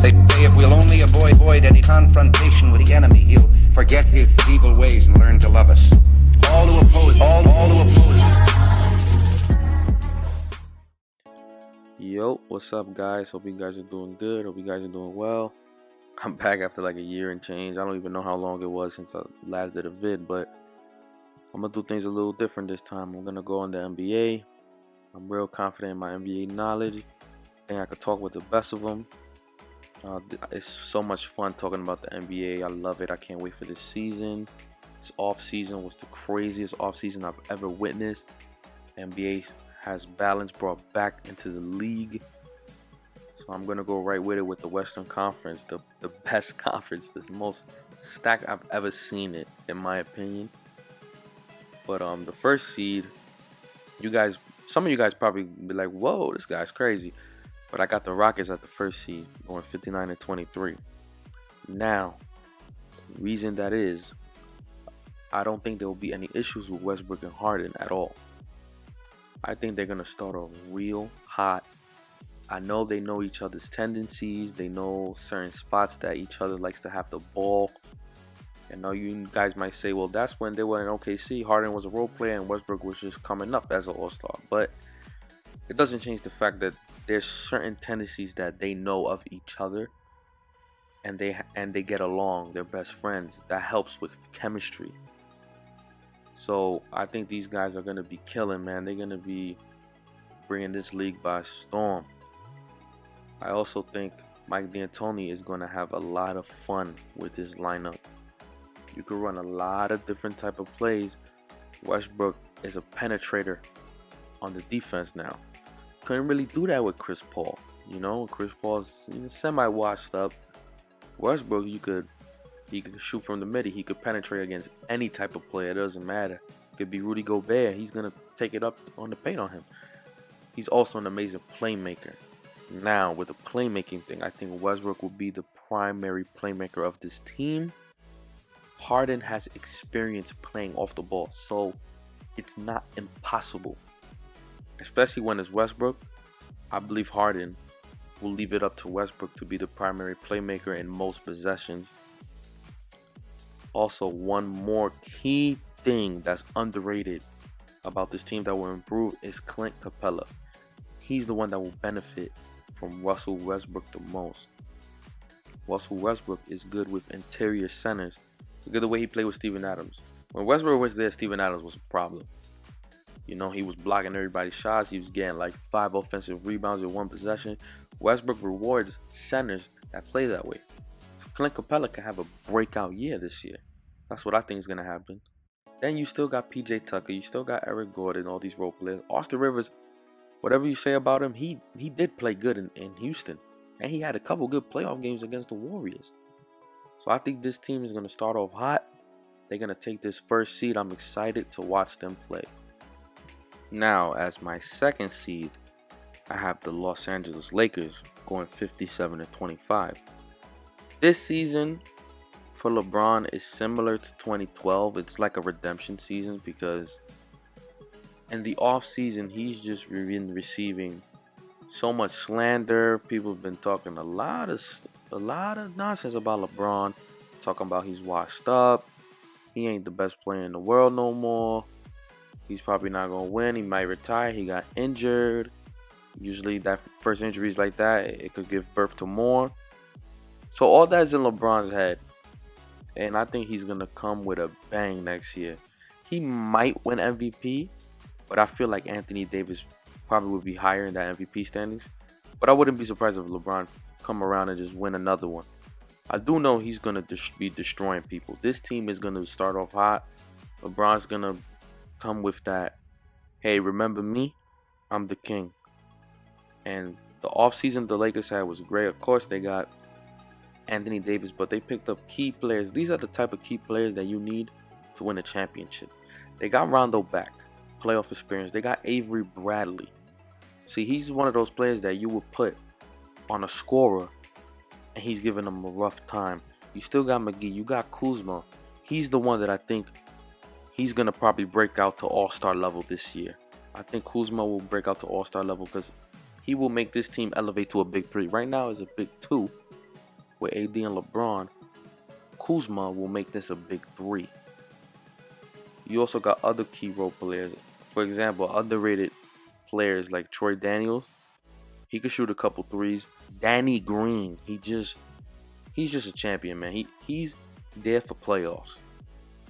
They say if we'll only avoid any confrontation with the enemy, he'll forget his evil ways and learn to love us. All to oppose, all to oppose. Yo, what's up, guys? Hope you guys are doing good. Hope you guys are doing well. I'm back after like a year and change. I don't even know how long it was since I last did a vid, but I'm gonna do things a little different this time. I'm gonna go on the NBA. I'm real confident in my NBA knowledge. I think I could talk with the best of them. It's so much fun talking about the NBA. I love it. I can't wait for this season. This off season was the craziest off season I've ever witnessed. NBA has balance brought back into the league. So I'm gonna go right with it with the Western Conference, the best conference, the most stacked I've ever seen it, in my opinion. But the first seed, some of you guys probably be like, "Whoa, this guy's crazy." But I got the Rockets at the first seed, going 59-23. Now, the reason that is, I don't think there will be any issues with Westbrook and Harden at all. I think they're gonna start off real hot. I know they know each other's tendencies. They know certain spots that each other likes to have the ball. I know you guys might say, well, that's when they were in OKC. Harden was a role player and Westbrook was just coming up as an all-star. But it doesn't change the fact that there's certain tendencies that they know of each other, and they get along. They're best friends. That helps with chemistry. So I think these guys are gonna be killing, man. They're gonna be bringing this league by storm. I also think Mike D'Antoni is gonna have a lot of fun with this lineup. You could run a lot of different type of plays. Westbrook is a penetrator on the defense now. Couldn't really do that with Chris Paul. Chris Paul's semi-washed up. Westbrook, he could shoot from the mid. He could penetrate against any type of player. It doesn't matter. It could be Rudy Gobert. He's gonna take it up on the paint on him. He's also an amazing playmaker. Now, with the playmaking thing, I think Westbrook will be the primary playmaker of this team. Harden has experience playing off the ball, so it's not impossible. Especially when it's Westbrook, I believe Harden will leave it up to Westbrook to be the primary playmaker in most possessions. Also, one more key thing that's underrated about this team that will improve is Clint Capella. He's the one that will benefit from Russell Westbrook the most. Russell Westbrook is good with interior centers. Look at the way he played with Steven Adams. When Westbrook was there, Steven Adams was a problem. He was blocking everybody's shots. He was getting like 5 offensive rebounds in one possession. Westbrook rewards centers that play that way. So Clint Capella can have a breakout year this year. That's what I think is going to happen. Then you still got PJ Tucker. You still got Eric Gordon, all these role players. Austin Rivers, whatever you say about him, he did play good in Houston. And he had a couple good playoff games against the Warriors. So I think this team is going to start off hot. They're going to take this first seed. I'm excited to watch them play. Now, as my second seed, I have the Los Angeles Lakers going 57-25. This season for LeBron is similar to 2012. It's like a redemption season because in the off season, he's just been receiving so much slander. People have been talking a lot of nonsense about LeBron, talking about he's washed up. He ain't the best player in the world no more. He's probably not going to win. He might retire. He got injured. Usually that first injuries like that, it could give birth to more. So all that's in LeBron's head. And I think he's going to come with a bang next year. He might win MVP, but I feel like Anthony Davis probably would be higher in that MVP standings. But I wouldn't be surprised if LeBron come around and just win another one. I do know he's going to be destroying people. This team is going to start off hot. LeBron's going to come with that, hey, remember me? I'm the king. And the offseason the Lakers had was great. Of course, they got Anthony Davis, but they picked up key players. These are the type of key players that you need to win a championship. They got Rondo back, playoff experience. They got Avery Bradley. See, he's one of those players that you would put on a scorer, and he's giving them a rough time. You still got McGee. You got Kuzma. He's the one that I think he's going to probably break out to all-star level this year. I think Kuzma will break out to all-star level because he will make this team elevate to a big 3. Right now it's a big 2, with AD and LeBron, Kuzma will make this a big three. You also got other key role players. For example, underrated players like Troy Daniels. He could shoot a couple threes. Danny Green, he's just a champion, man. He's there for playoffs.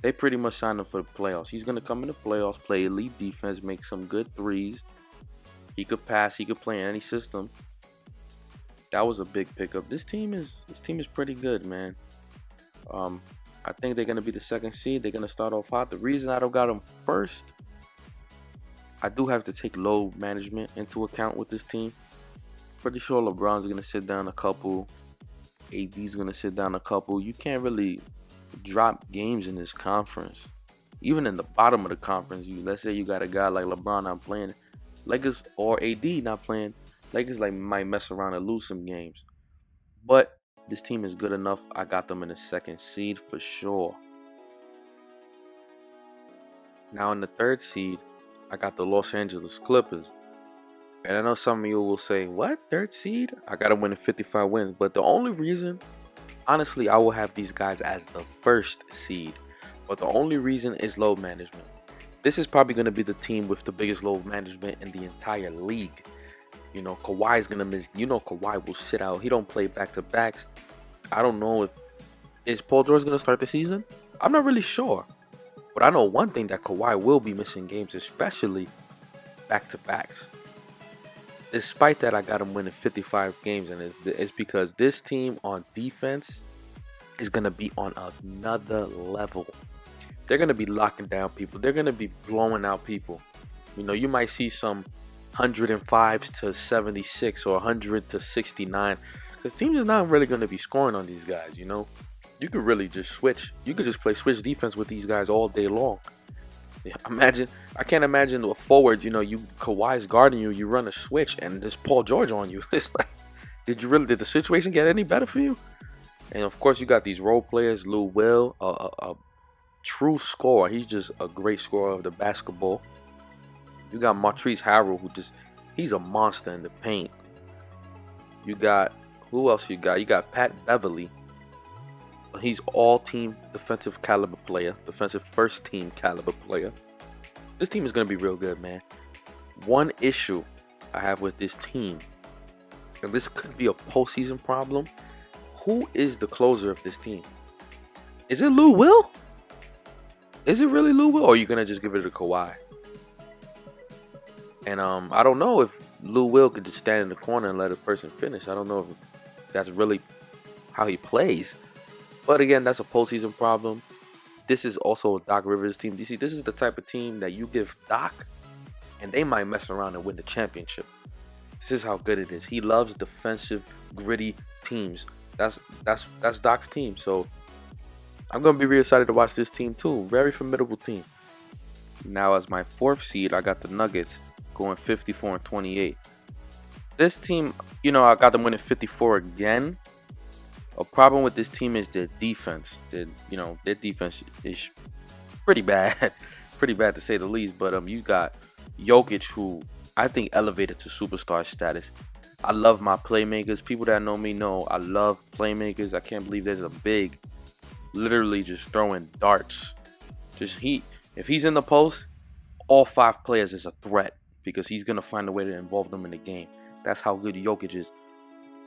They pretty much signed him for the playoffs. He's gonna come in the playoffs, play elite defense, make some good threes. He could pass. He could play in any system. That was a big pickup. This team is pretty good, man. I think they're gonna be the second seed. They're gonna start off hot. The reason I don't got them first, I do have to take load management into account with this team. Pretty sure LeBron's gonna sit down a couple. AD's gonna sit down a couple. You can't really drop games in this conference. Even in the bottom of the conference, let's say you got a guy like LeBron not playing, Lakers or AD not playing, Lakers might mess around and lose some games. But this team is good enough. I got them in the second seed for sure. Now in the third seed, I got the Los Angeles Clippers. And I know some of you will say, what? Third seed? I got them winning 55 wins. But the only reason, honestly, I will have these guys as the first seed. But the only reason is load management. This is probably going to be the team with the biggest load management in the entire league. You know, Kawhi's going to miss. You know, Kawhi will sit out. He don't play back-to-backs. I don't know if... Is Paul George going to start the season? I'm not really sure. But I know one thing, that Kawhi will be missing games, especially back-to-backs. Despite that, I got him winning 55 games, and it's because this team on defense is going to be on another level. They're going to be locking down people. They're going to be blowing out people. You know, you might see some 105s to 76 or 100 to 69. Because teams is not really going to be scoring on these guys, you know. You could really just switch. You could just play switch defense with these guys all day long. I can't imagine the forwards, you know, Kawhi's guarding you, you run a switch, and there's Paul George on you. It's like, did the situation get any better for you? And of course, you got these role players, Lou Will, a true scorer. He's just a great scorer of the basketball. You got Montrezl Harrell, he's a monster in the paint. You got, who else you got? You got Pat Beverly. He's all-team defensive caliber player, defensive first-team caliber player. This team is going to be real good, man. One issue I have with this team, and this could be a postseason problem, who is the closer of this team? Is it Lou Will? Is it really Lou Will, or are you going to just give it to Kawhi? And I don't know if Lou Will could just stand in the corner and let a person finish. I don't know if that's really how he plays. But again, that's a postseason problem. This is also a Doc Rivers team. You see, this is the type of team that you give Doc, and they might mess around and win the championship. This is how good it is. He loves defensive, gritty teams. That's Doc's team. So I'm gonna be really excited to watch this team too. Very formidable team. Now, as my fourth seed, I got the Nuggets going 54-28. This team, you know, I got them winning 54 again. A problem with this team is their defense. Their defense is pretty bad. Pretty bad to say the least. But you got Jokic, who I think elevated to superstar status. I love my playmakers. People that know me know I love playmakers. I can't believe there's a big, literally just throwing darts. If he's in the post, all 5 players is a threat because he's going to find a way to involve them in the game. That's how good Jokic is.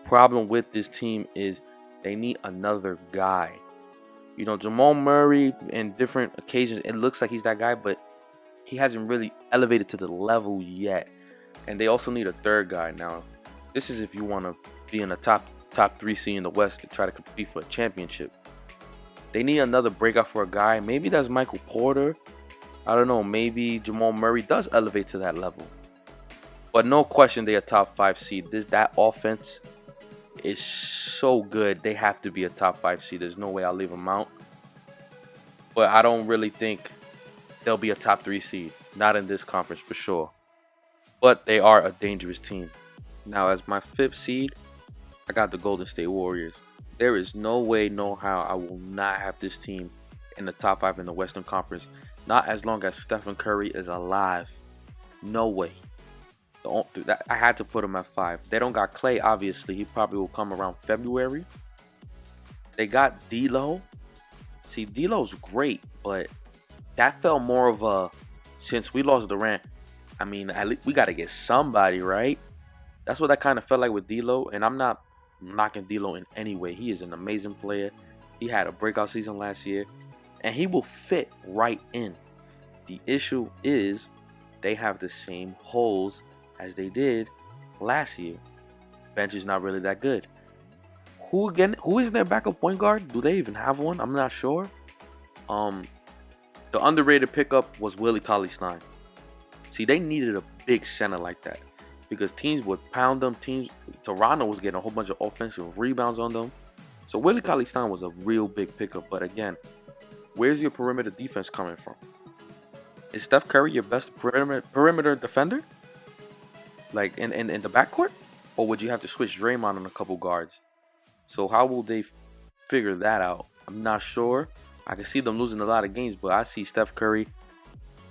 Problem with this team is they need another guy. You know, Jamal Murray, in different occasions, it looks like he's that guy, but he hasn't really elevated to the level yet. And they also need a third guy. Now, this is if you want to be in the top 3 seed in the West and try to compete for a championship. They need another breakout for a guy. Maybe that's Michael Porter. I don't know. Maybe Jamal Murray does elevate to that level. But no question, they're a top 5 seed. That offense is so good. They have to be a top 5 seed. There's no way I'll leave them out. But I don't really think they'll be a top 3 seed. Not in this conference for sure. But they are a dangerous team. Now, as my 5th seed, I got the Golden State Warriors. There is no way, no how I will not have this team in the top 5 in the Western Conference. Not as long as Stephen Curry is alive. No way. I had to put him at 5. They don't got Clay, obviously. He probably will come around February. They got D'Lo. See, D'Lo's great, but that felt more of a, since we lost Durant, I mean, at least we got to get somebody, right? That's what I kind of felt like with D'Lo, and I'm not knocking D'Lo in any way. He is an amazing player. He had a breakout season last year, and he will fit right in. The issue is they have the same holes as they did last year. Bench is not really that good. Who is their backup point guard? Do they even have one? I'm not sure. The underrated pickup was Willie Cauley-Stein. See, they needed a big center like that because teams would pound them. Toronto was getting a whole bunch of offensive rebounds on them. So Willie Cauley-Stein was a real big pickup. But again, where's your perimeter defense coming from? Is Steph Curry your best perimeter defender? Like in the backcourt? Or would you have to switch Draymond on a couple guards? So how will they figure that out? I'm not sure. I can see them losing a lot of games, but I see Steph Curry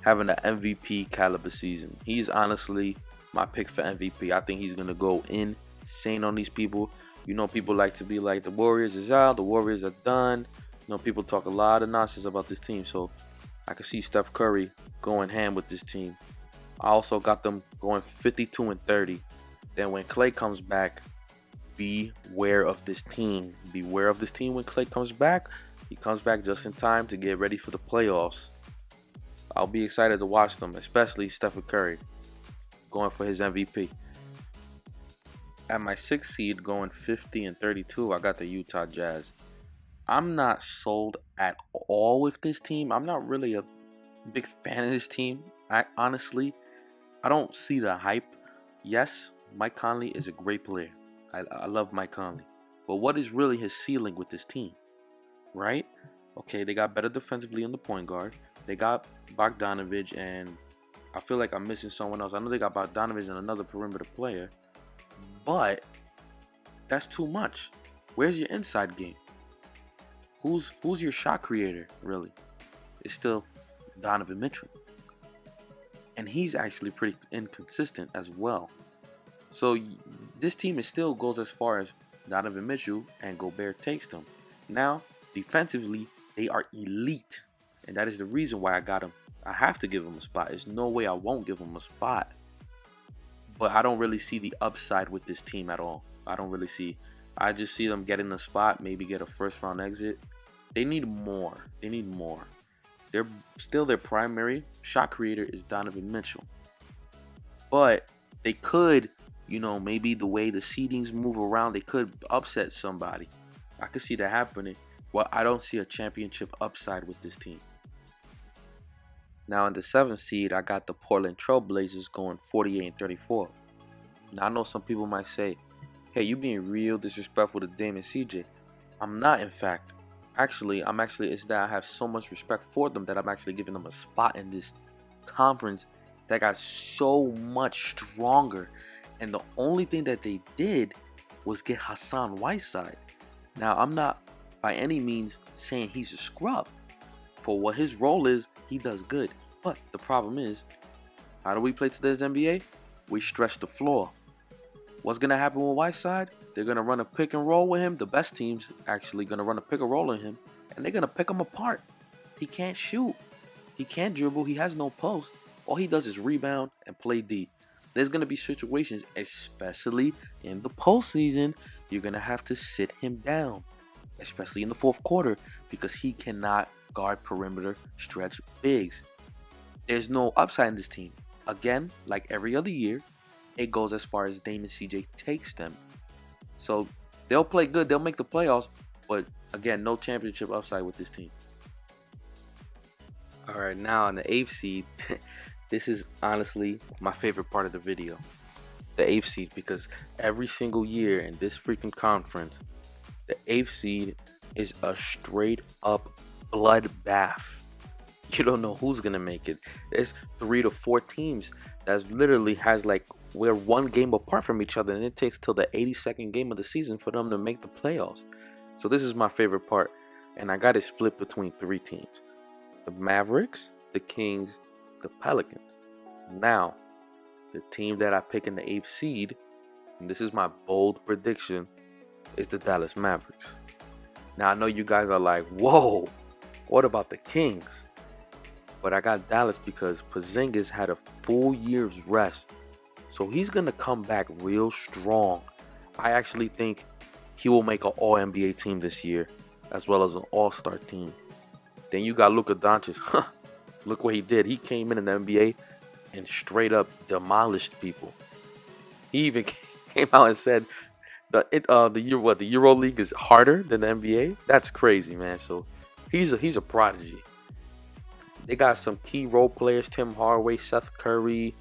having an MVP caliber season. He's honestly my pick for MVP. I think he's going to go insane on these people. You know, people like to be like, the Warriors is out, the Warriors are done. You know, people talk a lot of nonsense about this team. So I can see Steph Curry going ham with this team. I also got them going 52-30. Then when Klay comes back, beware of this team. Beware of this team when Klay comes back. He comes back just in time to get ready for the playoffs. I'll be excited to watch them, especially Stephen Curry going for his MVP. At my 6th seed, going 50-32, I got the Utah Jazz. I'm not sold at all with this team. I'm not really a big fan of this team. Honestly, I don't see the hype. Yes, Mike Conley is a great player. I love Mike Conley. But what is really his ceiling with this team? Right? Okay, they got better defensively on the point guard. They got Bogdanovich, and I feel like I'm missing someone else. I know they got Bogdanovich and another perimeter player, but that's too much. Where's your inside game? Who's your shot creator, really? It's still Donovan Mitchell. And he's actually pretty inconsistent as well. So this team still goes as far as Donovan Mitchell and Gobert takes them. Now, defensively, they are elite. And that is the reason why I got them. I have to give them a spot. There's no way I won't give them a spot. But I don't really see the upside with this team at all. I just see them getting a spot, maybe get a first round exit. They need more. They're still their primary shot creator is Donovan Mitchell. But they could, maybe the way the seedings move around, they could upset somebody. I could see that happening. Well, I don't see a championship upside with this team. Now in the 7th seed, I got the Portland Trail Blazers going 48-34. Now I know some people might say, hey, you being real disrespectful to Dame and CJ. I'm not, in fact. It's that I have so much respect for them that I'm actually giving them a spot in this conference that got so much stronger. And the only thing that they did was get Hassan Whiteside. Now, I'm not by any means saying he's a scrub. For what his role is, he does good. But the problem is, how do we play today's NBA? We stretch the floor. What's going to happen with Whiteside? They're going to run a pick and roll with him. The best team's actually going to run a pick and roll with him. And they're going to pick him apart. He can't shoot. He can't dribble. He has no post. All he does is rebound and play D. There's going to be situations, especially in the postseason, you're going to have to sit him down. Especially in the 4th quarter, because he cannot guard perimeter stretch bigs. There's no upside in this team. Again, like every other year, it goes as far as Dame and CJ takes them. So they'll play good, they'll make the playoffs, but again, no championship upside with this team. Alright, now on the 8th seed, this is honestly my favorite part of the video. The 8th seed, because every single year in this freaking conference, the 8th seed is a straight up bloodbath. You don't know who's gonna make it. There's 3 to 4 teams that literally we're one game apart from each other, and it takes till the 82nd game of the season for them to make the playoffs. So this is my favorite part, and I got it split between 3 teams: the Mavericks, the Kings, the Pelicans. Now, the team that I pick in the 8th seed, and this is my bold prediction, is the Dallas Mavericks. Now I know you guys are like, whoa, what about the Kings? But I got Dallas because Porzingis had a full year's rest. So he's going to come back real strong. I actually think he will make an All-NBA team this year, as well as an All-Star team. Then you got Luka Doncic. Look what he did. He came in the NBA and straight up demolished people. He even came out and said the Euro League is harder than the NBA. That's crazy, man. So he's a prodigy. They got some key role players: Tim Hardaway, Seth Curry.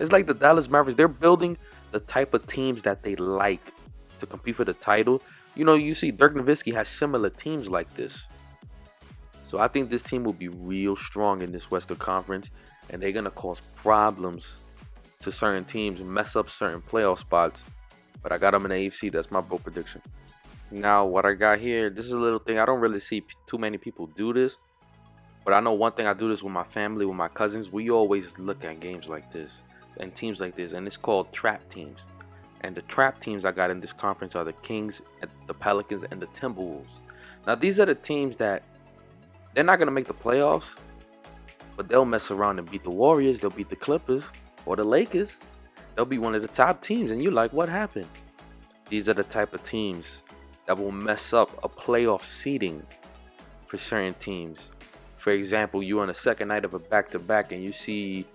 It's like the Dallas Mavericks. They're building the type of teams that they like to compete for the title. You know, you see Dirk Nowitzki has similar teams like this. So I think this team will be real strong in this Western Conference, and they're going to cause problems to certain teams and mess up certain playoff spots. But I got them in the AFC. That's my bold prediction. Now, what I got here, this is a little thing. I don't really see too many people do this. But I know one thing, I do this with my family, with my cousins. We always look at games like this and teams like this, and it's called trap teams. And the trap teams I got in this conference are the Kings, the Pelicans, and the Timberwolves. Now, these are the teams that they're not going to make the playoffs, but they'll mess around and beat the Warriors. They'll beat the Clippers or the Lakers. They'll be one of the top teams, and you're like, what happened? These are the type of teams that will mess up a playoff seeding for certain teams. For example, you're on the second night of a back-to-back, and you see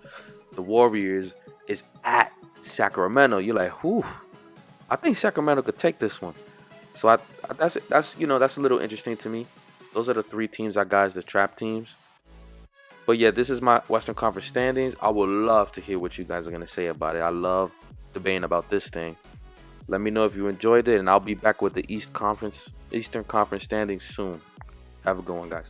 the Warriors is at Sacramento. You're like, whew, I think Sacramento could take this one. So that's a little interesting to me. Those are the three teams I got as the trap teams. But yeah, this is my Western Conference standings. I would love to hear what you guys are going to say about it. I love debating about this thing. Let me know if you enjoyed it, and I'll be back with the Eastern Conference standings soon. Have a good one, guys.